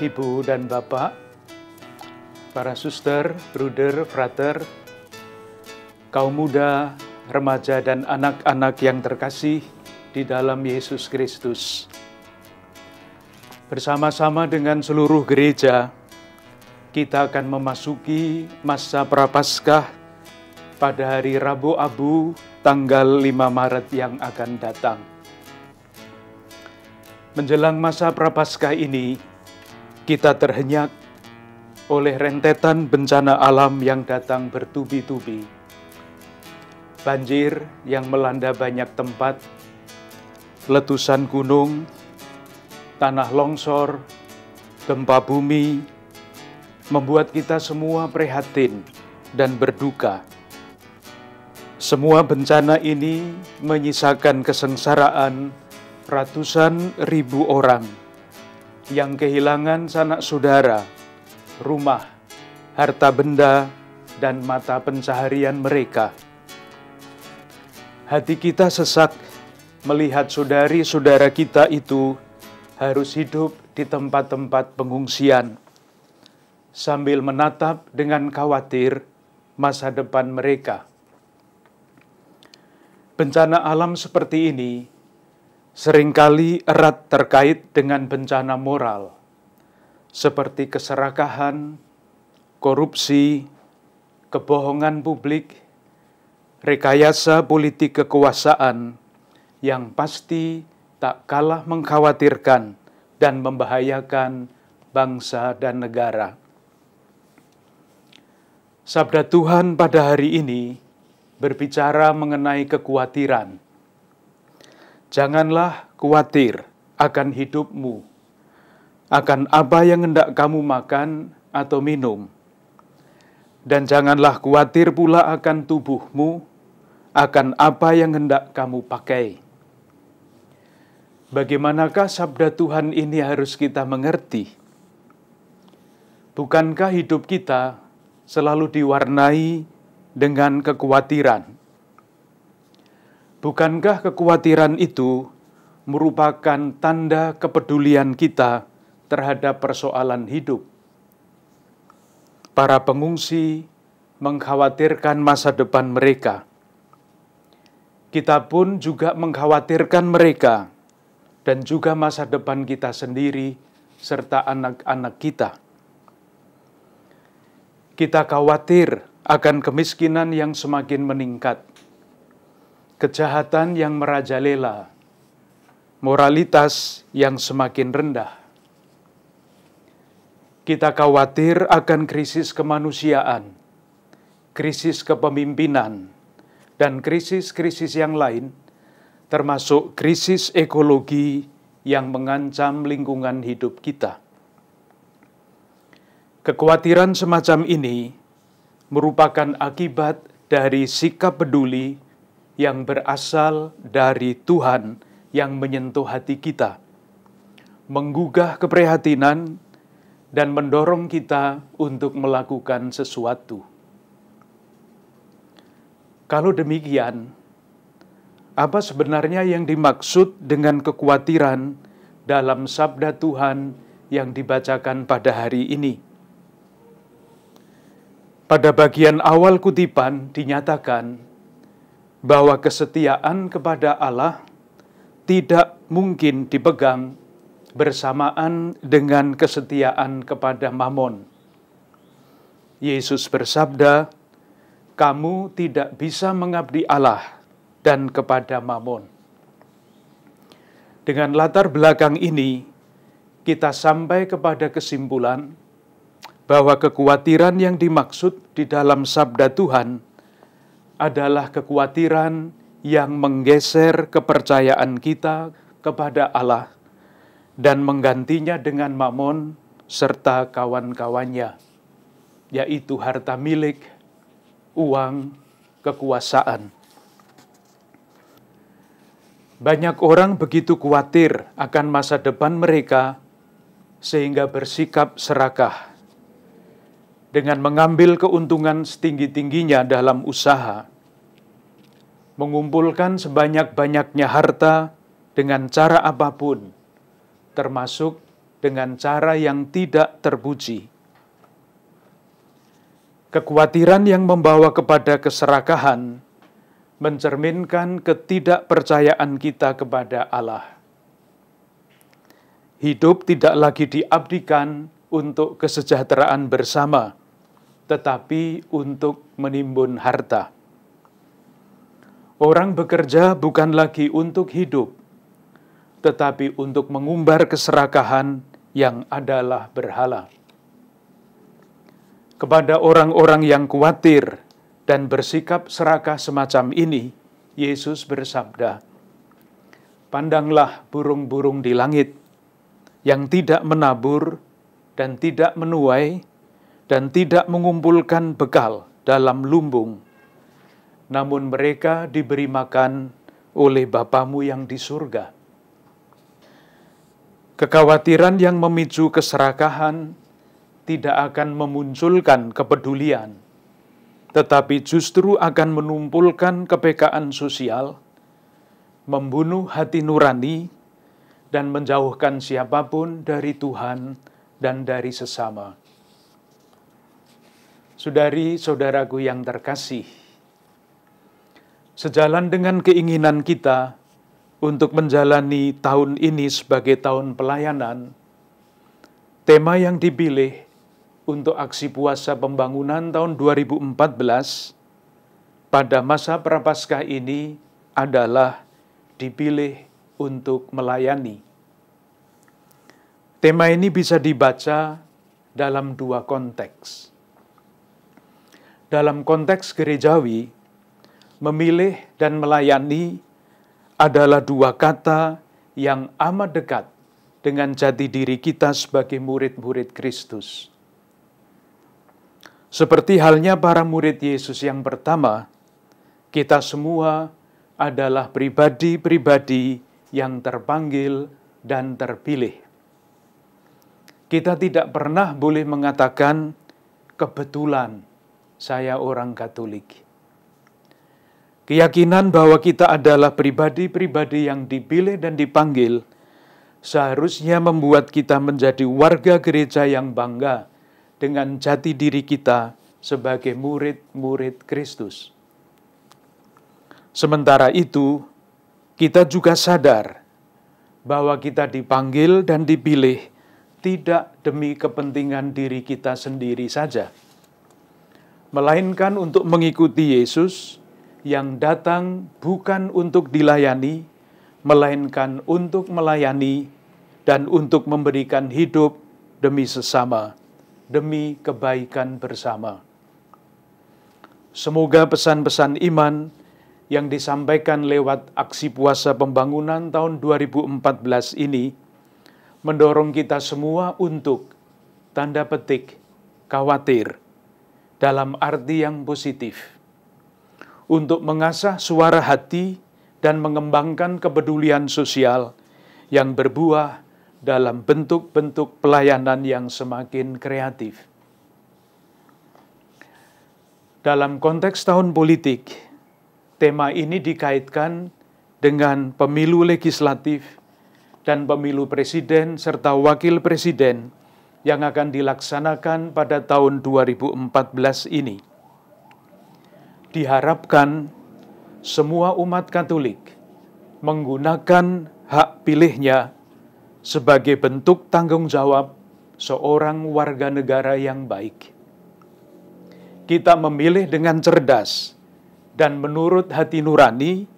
Ibu dan Bapak, para suster, bruder, frater, kaum muda, remaja, dan anak-anak yang terkasih di dalam Yesus Kristus. Bersama-sama dengan seluruh gereja, kita akan memasuki masa Prapaskah pada hari Rabu Abu tanggal 5 Maret yang akan datang. Menjelang masa Prapaskah ini, kita terhenyak oleh rentetan bencana alam yang datang bertubi-tubi. Banjir yang melanda banyak tempat, letusan gunung, tanah longsor, gempa bumi, membuat kita semua prihatin dan berduka. Semua bencana ini menyisakan kesengsaraan ratusan ribu orang yang kehilangan sanak saudara, rumah, harta benda, dan mata pencaharian mereka. Hati kita sesak melihat saudari-saudara kita itu harus hidup di tempat-tempat pengungsian, sambil menatap dengan khawatir masa depan mereka. Bencana alam seperti ini seringkali erat terkait dengan bencana moral, seperti keserakahan, korupsi, kebohongan publik, rekayasa politik kekuasaan yang pasti tak kalah mengkhawatirkan dan membahayakan bangsa dan negara. Sabda Tuhan pada hari ini berbicara mengenai kekhawatiran. Janganlah khawatir akan hidupmu, akan apa yang hendak kamu makan atau minum. Dan janganlah khawatir pula akan tubuhmu, akan apa yang hendak kamu pakai. Bagaimanakah sabda Tuhan ini harus kita mengerti? Bukankah hidup kita selalu diwarnai dengan kekhawatiran? Bukankah kekhawatiran itu merupakan tanda kepedulian kita terhadap persoalan hidup? Para pengungsi mengkhawatirkan masa depan mereka. Kita pun juga mengkhawatirkan mereka dan juga masa depan kita sendiri serta anak-anak kita. Kita khawatir akan kemiskinan yang semakin meningkat, kejahatan yang merajalela, moralitas yang semakin rendah. Kita khawatir akan krisis kemanusiaan, krisis kepemimpinan, dan krisis-krisis yang lain, termasuk krisis ekologi yang mengancam lingkungan hidup kita. Kekhawatiran semacam ini merupakan akibat dari sikap peduli yang berasal dari Tuhan yang menyentuh hati kita, menggugah keprihatinan, dan mendorong kita untuk melakukan sesuatu. Kalau demikian, apa sebenarnya yang dimaksud dengan kekhawatiran dalam sabda Tuhan yang dibacakan pada hari ini? Pada bagian awal kutipan dinyatakan bahwa kesetiaan kepada Allah tidak mungkin dipegang bersamaan dengan kesetiaan kepada Mamon. Yesus bersabda, "Kamu tidak bisa mengabdi Allah dan kepada Mamon." Dengan latar belakang ini, kita sampai kepada kesimpulan bahwa kekhawatiran yang dimaksud di dalam sabda Tuhan adalah kekhawatiran yang menggeser kepercayaan kita kepada Allah dan menggantinya dengan mamon serta kawan-kawannya, yaitu harta milik, uang, kekuasaan. Banyak orang begitu khawatir akan masa depan mereka sehingga bersikap serakah dengan mengambil keuntungan setinggi-tingginya dalam usaha, mengumpulkan sebanyak-banyaknya harta dengan cara apapun, termasuk dengan cara yang tidak terpuji. Kekhawatiran yang membawa kepada keserakahan mencerminkan ketidakpercayaan kita kepada Allah. Hidup tidak lagi diabdikan untuk kesejahteraan bersama, tetapi untuk menimbun harta. Orang bekerja bukan lagi untuk hidup, tetapi untuk mengumbar keserakahan yang adalah berhala. Kepada orang-orang yang khawatir dan bersikap serakah semacam ini, Yesus bersabda, "Pandanglah burung-burung di langit, yang tidak menabur dan tidak menuai dan tidak mengumpulkan bekal dalam lumbung, namun mereka diberi makan oleh Bapamu yang di surga." Kekhawatiran yang memicu keserakahan tidak akan memunculkan kepedulian, tetapi justru akan menumpulkan kepekaan sosial, membunuh hati nurani, dan menjauhkan siapapun dari Tuhan dan dari sesama. Saudari-saudaraku yang terkasih, sejalan dengan keinginan kita untuk menjalani tahun ini sebagai tahun pelayanan, tema yang dipilih untuk aksi puasa pembangunan tahun 2014 pada masa Prapaskah ini adalah dipilih untuk melayani. Tema ini bisa dibaca dalam dua konteks. Dalam konteks gerejawi, memilih dan melayani adalah dua kata yang amat dekat dengan jati diri kita sebagai murid-murid Kristus. Seperti halnya para murid Yesus yang pertama, kita semua adalah pribadi-pribadi yang terpanggil dan terpilih. Kita tidak pernah boleh mengatakan, "Kebetulan saya orang Katolik." Keyakinan bahwa kita adalah pribadi-pribadi yang dipilih dan dipanggil seharusnya membuat kita menjadi warga gereja yang bangga dengan jati diri kita sebagai murid-murid Kristus. Sementara itu, kita juga sadar bahwa kita dipanggil dan dipilih tidak demi kepentingan diri kita sendiri saja, melainkan untuk mengikuti Yesus yang datang bukan untuk dilayani, melainkan untuk melayani dan untuk memberikan hidup demi sesama, demi kebaikan bersama. Semoga pesan-pesan iman yang disampaikan lewat aksi puasa pembangunan tahun 2014 ini mendorong kita semua untuk, tanda petik, khawatir, dalam arti yang positif, untuk mengasah suara hati dan mengembangkan kepedulian sosial yang berbuah dalam bentuk-bentuk pelayanan yang semakin kreatif. Dalam konteks tahun politik, tema ini dikaitkan dengan pemilu legislatif dan pemilu presiden serta wakil presiden yang akan dilaksanakan pada tahun 2014 ini. Diharapkan semua umat Katolik menggunakan hak pilihnya sebagai bentuk tanggung jawab seorang warga negara yang baik. Kita memilih dengan cerdas dan menurut hati nurani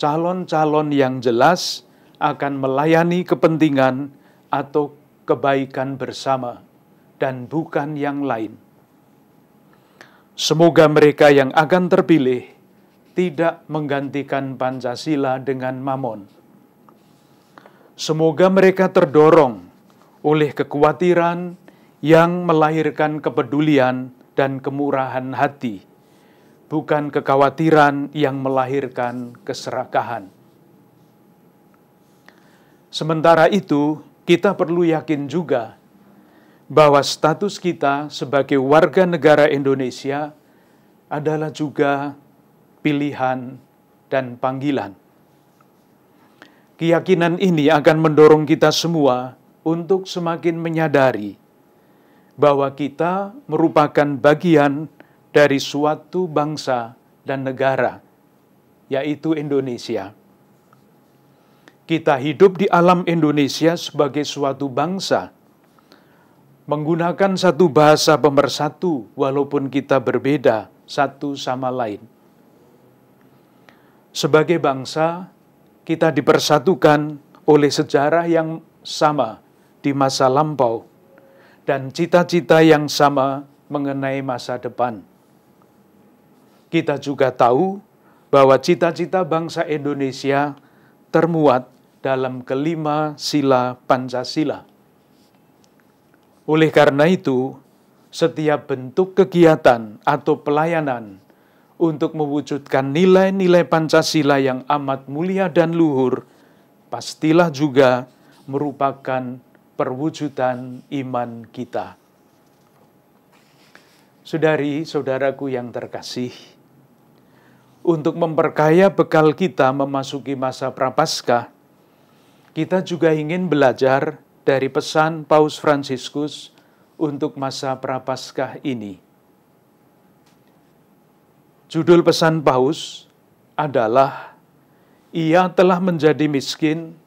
calon-calon yang jelas akan melayani kepentingan atau kebaikan bersama dan bukan yang lain. Semoga mereka yang akan terpilih tidak menggantikan Pancasila dengan Mamon. Semoga mereka terdorong oleh kekhawatiran yang melahirkan kepedulian dan kemurahan hati, bukan kekhawatiran yang melahirkan keserakahan. Sementara itu, kita perlu yakin juga bahwa status kita sebagai warga negara Indonesia adalah juga pilihan dan panggilan. Keyakinan ini akan mendorong kita semua untuk semakin menyadari bahwa kita merupakan bagian dari suatu bangsa dan negara, yaitu Indonesia. Kita hidup di alam Indonesia sebagai suatu bangsa, menggunakan satu bahasa pemersatu walaupun kita berbeda satu sama lain. Sebagai bangsa, kita dipersatukan oleh sejarah yang sama di masa lampau dan cita-cita yang sama mengenai masa depan. Kita juga tahu bahwa cita-cita bangsa Indonesia termuat dalam kelima sila Pancasila. Oleh karena itu, setiap bentuk kegiatan atau pelayanan untuk mewujudkan nilai-nilai Pancasila yang amat mulia dan luhur, pastilah juga merupakan perwujudan iman kita. Saudari-saudaraku yang terkasih, untuk memperkaya bekal kita memasuki masa Prapaskah, kita juga ingin belajar dari pesan Paus Fransiskus untuk masa Prapaskah ini. Judul pesan Paus adalah, "Ia telah menjadi miskin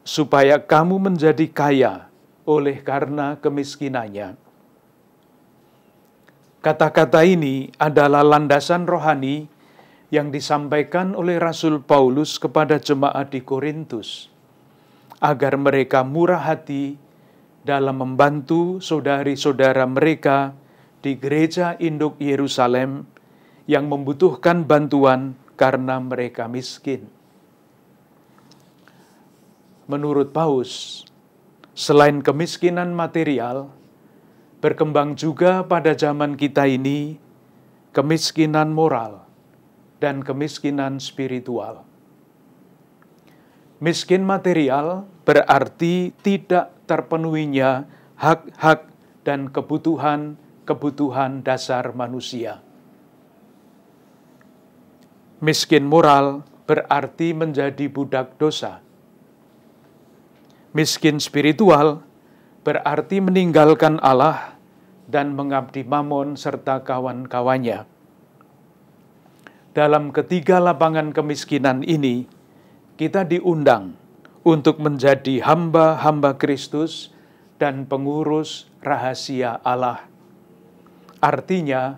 supaya kamu menjadi kaya oleh karena kemiskinannya." Kata-kata ini adalah landasan rohani yang disampaikan oleh Rasul Paulus kepada jemaat di Korintus, agar mereka murah hati dalam membantu saudari-saudara mereka di gereja induk Yerusalem yang membutuhkan bantuan karena mereka miskin. Menurut Paus, selain kemiskinan material, berkembang juga pada zaman kita ini kemiskinan moral dan kemiskinan spiritual. Miskin material berarti tidak terpenuhinya hak-hak dan kebutuhan dasar manusia. Miskin moral berarti menjadi budak dosa. Miskin spiritual berarti meninggalkan Allah dan mengabdi Mamon serta kawan-kawannya. Dalam ketiga lapangan kemiskinan ini, kita diundang untuk menjadi hamba-hamba Kristus dan pengurus rahasia Allah. Artinya,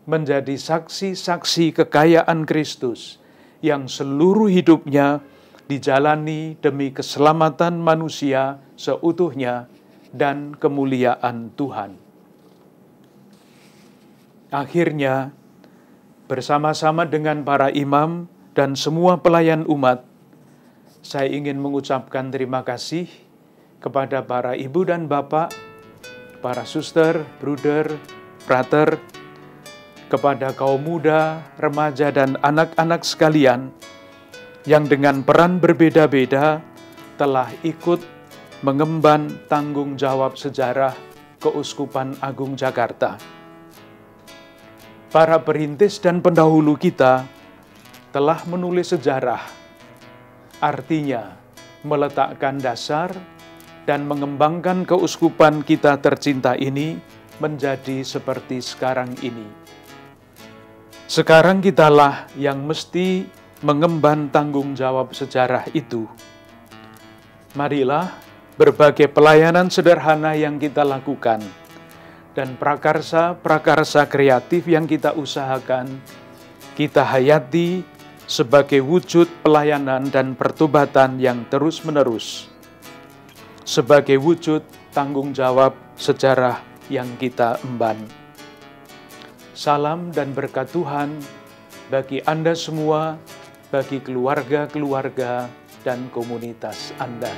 menjadi saksi-saksi kekayaan Kristus yang seluruh hidupnya dijalani demi keselamatan manusia seutuhnya dan kemuliaan Tuhan. Akhirnya, bersama-sama dengan para imam dan semua pelayan umat, saya ingin mengucapkan terima kasih kepada para ibu dan bapak, para suster, bruder, frater, kepada kaum muda, remaja, dan anak-anak sekalian yang dengan peran berbeda-beda telah ikut mengemban tanggung jawab sejarah Keuskupan Agung Jakarta. Para perintis dan pendahulu kita telah menulis sejarah, artinya meletakkan dasar dan mengembangkan keuskupan kita tercinta ini menjadi seperti sekarang ini. Sekarang kitalah yang mesti mengemban tanggung jawab sejarah itu. Marilah berbagai pelayanan sederhana yang kita lakukan dan prakarsa-prakarsa kreatif yang kita usahakan, kita hayati sebagai wujud pelayanan dan pertobatan yang terus-menerus, sebagai wujud tanggung jawab sejarah yang kita emban. Salam dan berkat Tuhan bagi Anda semua, bagi keluarga-keluarga dan komunitas Anda.